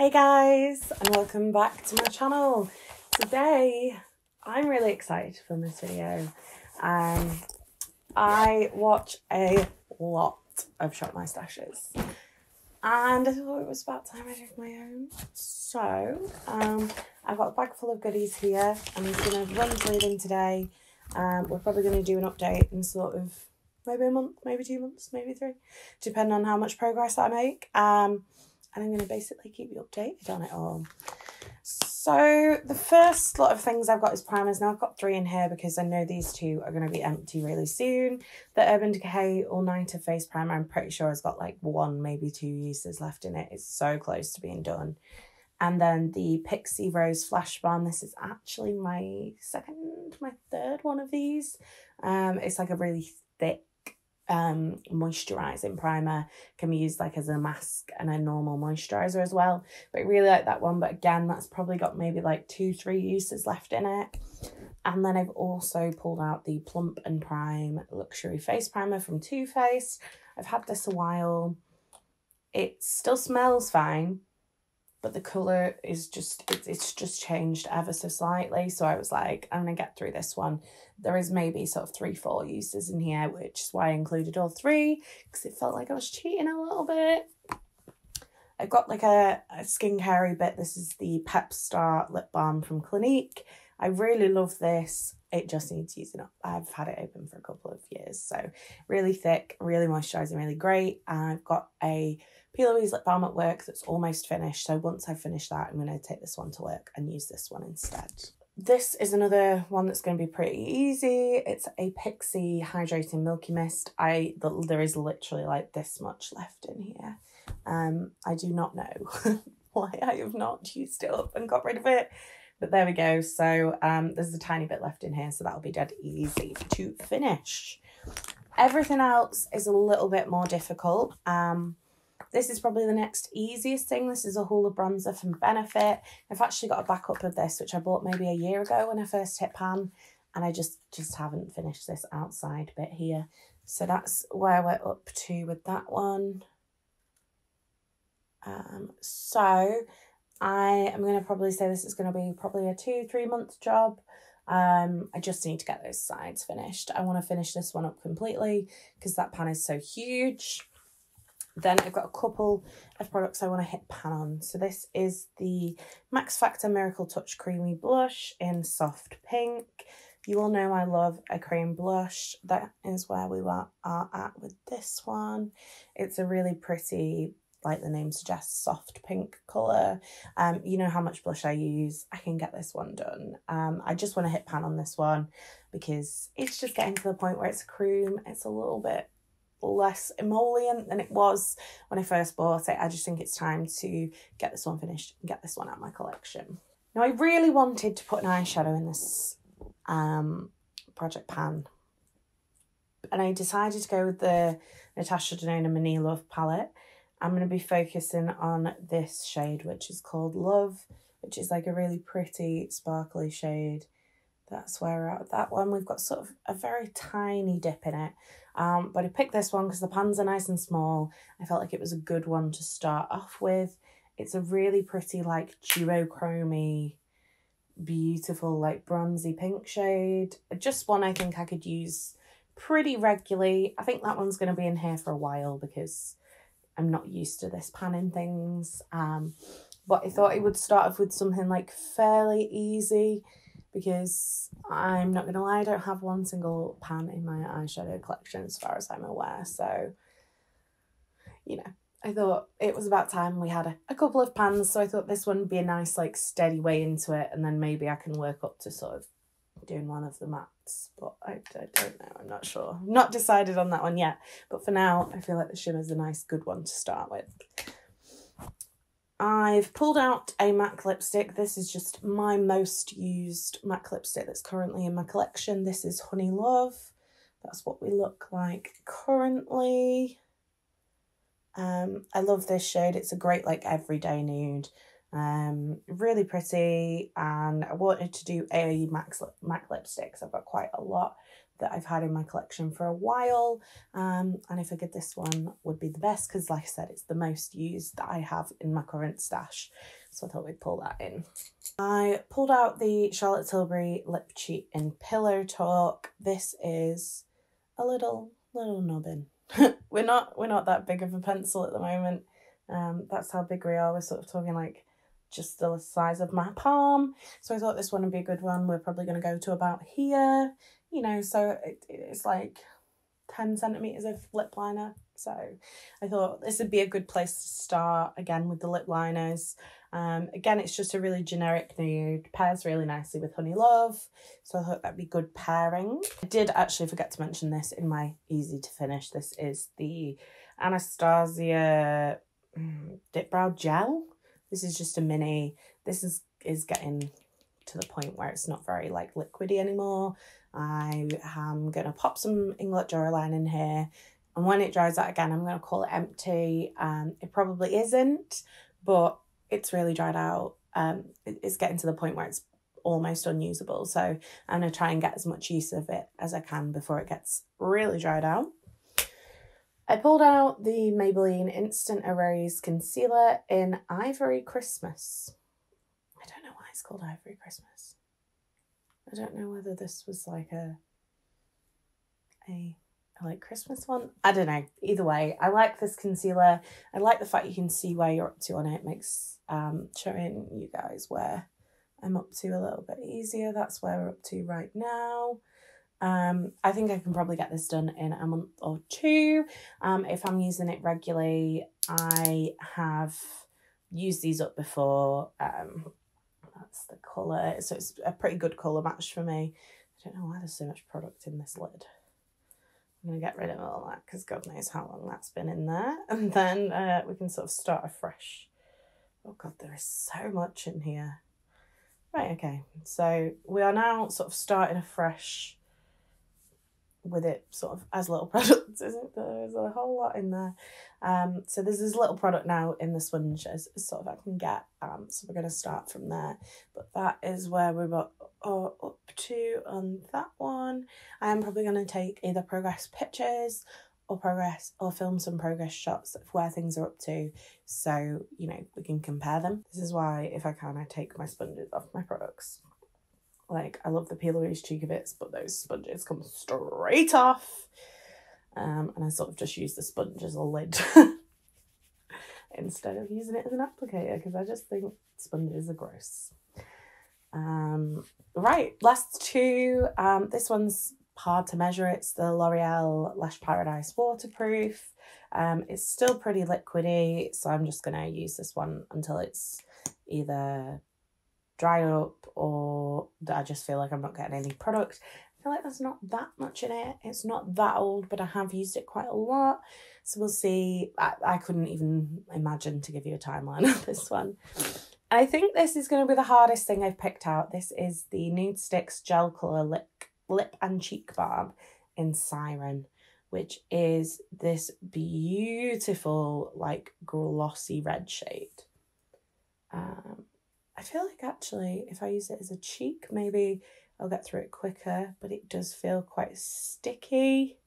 Hey guys, and welcome back to my channel. Today, I'm really excited to film this video. I watch a lot of Shop My Stashes, and I thought it was about time I did my own. So, I've got a bag full of goodies here, and I'm going to run through them today. We're probably going to do an update in sort of maybe a month, maybe 2 months, maybe 3, depending on how much progress I make. And I'm going to basically keep you updated on it all. So the first lot of things I've got is primers. Now I've got 3 in here because I know these 2 are going to be empty really soon. The Urban Decay All-Nighter Face Primer, I'm pretty sure has got like 1, maybe 2 uses left in it. It's so close to being done. And then the Pixie Rose Flash Bomb. This is actually my third one of these. It's like a really thick moisturizing primer, can be used like as a mask and a normal moisturizer as well, but I really like that one. But again, that's probably got maybe like 2-3 uses left in it. And then I've also pulled out the Plump and Prime Luxury Face Primer from Too Faced. I've had this a while. It still smells fine, but the colour is just, it's just changed ever so slightly. So I was like, I'm going to get through this one. There is maybe sort of 3-4 uses in here, which is why I included all 3, because it felt like I was cheating a little bit. I've got like a skincare bit. This is the Pep Star Lip Balm from Clinique. I really love this. It just needs using up. I've had it open for a couple of years. So really thick, really moisturising, really great. And I've got a P. Louise lip balm at work that's almost finished. So once I finish that, I'm going to take this one to work and use this one instead. This is another one that's going to be pretty easy. It's a Pixie Hydrating Milky Mist. There is literally like this much left in here. I do not know why I have not used it up and got rid of it. But there we go. So there's a tiny bit left in here, so that'll be dead easy to finish. Everything else is a little bit more difficult. This is probably the next easiest thing. This is a Hoola bronzer from Benefit. I've actually got a backup of this, which I bought maybe a year ago when I first hit pan, and I just haven't finished this outside bit here. So that's where we're up to with that one. So I am going to probably say this is going to be probably a 2-3 month job. I just need to get those sides finished. I want to finish this one up completely because that pan is so huge. Then I've got a couple of products I want to hit pan on. So this is the Max Factor Miracle Touch Creamy Blush in Soft Pink. You all know I love a cream blush. That is where we are at with this one. It's a really pretty, like the name suggests, soft pink colour. You know how much blush I use. I can get this one done. I just want to hit pan on this one because it's just getting to the point where it's a cream. It's a little bit less emollient than it was when I first bought it. I just think it's time to get this one finished and get this one out of my collection. Now, I really wanted to put an eyeshadow in this project pan, and I decided to go with the Natasha Denona Mini Love palette. I'm going to be focusing on this shade, which is called Love, which is like a really pretty sparkly shade. That's where we're at with that one. We've got sort of a very tiny dip in it. But I picked this one because the pans are nice and small. I felt like it was a good one to start off with. It's a really pretty, like, duochrome-y, beautiful, like, bronzy pink shade. Just one I think I could use pretty regularly. I think that one's going to be in here for a while because I'm not used to this panning things. But I thought it would start off with something, like, fairly easy, because I'm not going to lie, I don't have one single pan in my eyeshadow collection as far as I'm aware. So, you know, I thought it was about time we had a couple of pans. So I thought this one would be a nice, like, steady way into it. And then maybe I can work up to sort of doing one of the mattes. But I don't know. I'm not sure. I'm not decided on that one yet. But for now, I feel like the shimmer's a nice, good one to start with. I've pulled out a MAC lipstick. This is just my most used MAC lipstick that's currently in my collection. This is Honey Love. That's what we look like currently. I love this shade. It's a great, like, everyday nude. Really pretty. And I wanted to do a MAC lipstick, so I've got quite a lot. that I've had in my collection for a while. And I figured this one would be the best because, like I said, it's the most used that I have in my current stash. So I thought we'd pull that in. I pulled out the Charlotte Tilbury Lip Cheat in Pillow Talk. This is a little nubbin. we're not that big of a pencil at the moment. That's how big we are. We're sort of talking like just the size of my palm. So I thought this one would be a good one. We're probably going to go to about here, you know, so it's like 10 centimetres of lip liner. So I thought this would be a good place to start, again, with the lip liners. Again, it's just a really generic nude, pairs really nicely with Honey Love, so I thought that'd be good pairing. I did actually forget to mention this in my easy to finish. This is the Anastasia Dip Brow Gel. This is just a mini. This is getting to the point where it's not very like liquidy anymore. I am going to pop some Inglot Duraline in here, and when it dries out again, I'm going to call it empty. It probably isn't, but it's really dried out. It's getting to the point where it's almost unusable. So I'm going to try and get as much use of it as I can before it gets really dried out. I pulled out the Maybelline Instant Erase Concealer in Ivory Christmas. I don't know why it's called Ivory Christmas. I don't know whether this was like a like Christmas one. I don't know. Either way, I like this concealer. I like the fact you can see where you're up to on it. It makes showing you guys where I'm up to a little bit easier. That's where we're up to right now. I think I can probably get this done in a month or two. If I'm using it regularly, I have used these up before. That's the colour. So it's a pretty good colour match for me. I don't know why there's so much product in this lid. I'm going to get rid of all that because God knows how long that's been in there. And then we can sort of start afresh. Oh God, there is so much in here. Right, okay. So we are now sort of starting afresh with it sort of as little product, isn't it? There's a whole lot in there. So there's this little product now in the sponge as sort of I can get. So we're going to start from there. But that is where we're up to on that one. I am probably going to take either progress pictures or film some progress shots of where things are up to, so you know we can compare them. This is why, if I can, I take my sponges off my products. Like, I love the Peel-A-Rouge Cheeky Bits, but those sponges come straight off. And I sort of just use the sponge as a lid instead of using it as an applicator, because I just think sponges are gross. Right, last two. This one's hard to measure. It's the L'Oreal Lash Paradise Waterproof. It's still pretty liquidy, so I'm just going to use this one until it's either dried up or I just feel like I'm not getting any product. I feel like there's not that much in it. It's not that old, but I have used it quite a lot. So we'll see. I couldn't even imagine to give you a timeline of this one. I think this is going to be the hardest thing I've picked out. This is the Nude Sticks Gel Colour Lip and Cheek Balm in Siren, which is this beautiful, like, glossy red shade. I feel like actually if I use it as a cheek, maybe I'll get through it quicker, but it does feel quite sticky.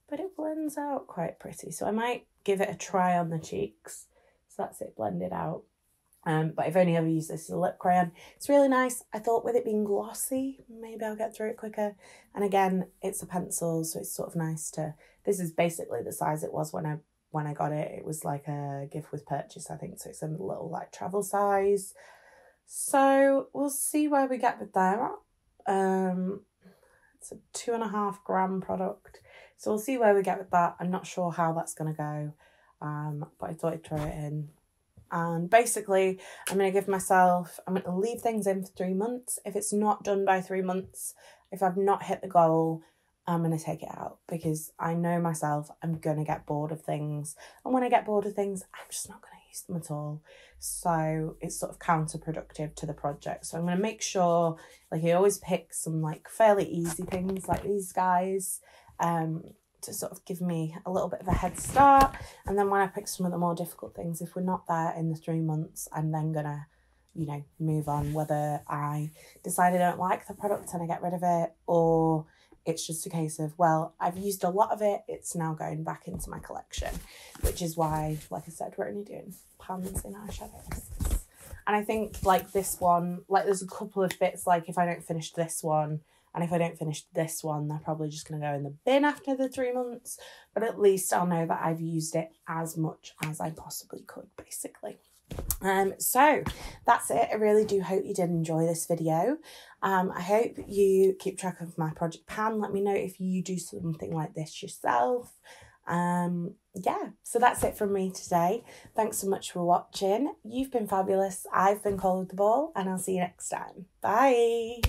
But it blends out quite pretty, so I might give it a try on the cheeks. So that's it blended out. But I've only ever used this as a lip crayon. It's really nice. I thought with it being glossy, maybe I'll get through it quicker. And again, it's a pencil, so it's sort of nice to... This is basically the size it was when I got it. It was like a gift with purchase, I think. So it's a little like travel size. So we'll see where we get with that. It's a 2.5 gram product. So we'll see where we get with that. I'm not sure how that's going to go. But I thought I'd throw it in. And basically, I'm going to leave things in for 3 months. If it's not done by 3 months, if I've not hit the goal, I'm going to take it out, because I know myself, I'm going to get bored of things. And when I get bored of things, I'm just not going to use them at all. So it's sort of counterproductive to the project. So I'm going to make sure, like, I always pick some like fairly easy things like these guys, to sort of give me a little bit of a head start. And then when I pick some of the more difficult things, if we're not there in the 3 months, I'm then gonna, you know, move on, whether I decide I don't like the product and I get rid of it, or It's just a case of, well, I've used a lot of it, it's now going back into my collection, which is why, like I said, we're only doing pans in eyeshadows. And I think, like, this one, like, there's a couple of bits, like, if I don't finish this one, and if I don't finish this one, they're probably just going to go in the bin after the 3 months. But at least I'll know that I've used it as much as I possibly could, basically. So that's it. I really do hope you did enjoy this video. I hope you keep track of my project pan. Let me know if you do something like this yourself. Yeah, so that's it from me today. Thanks so much for watching. You've been fabulous. I've been Coleoftheball, and I'll see you next time. Bye.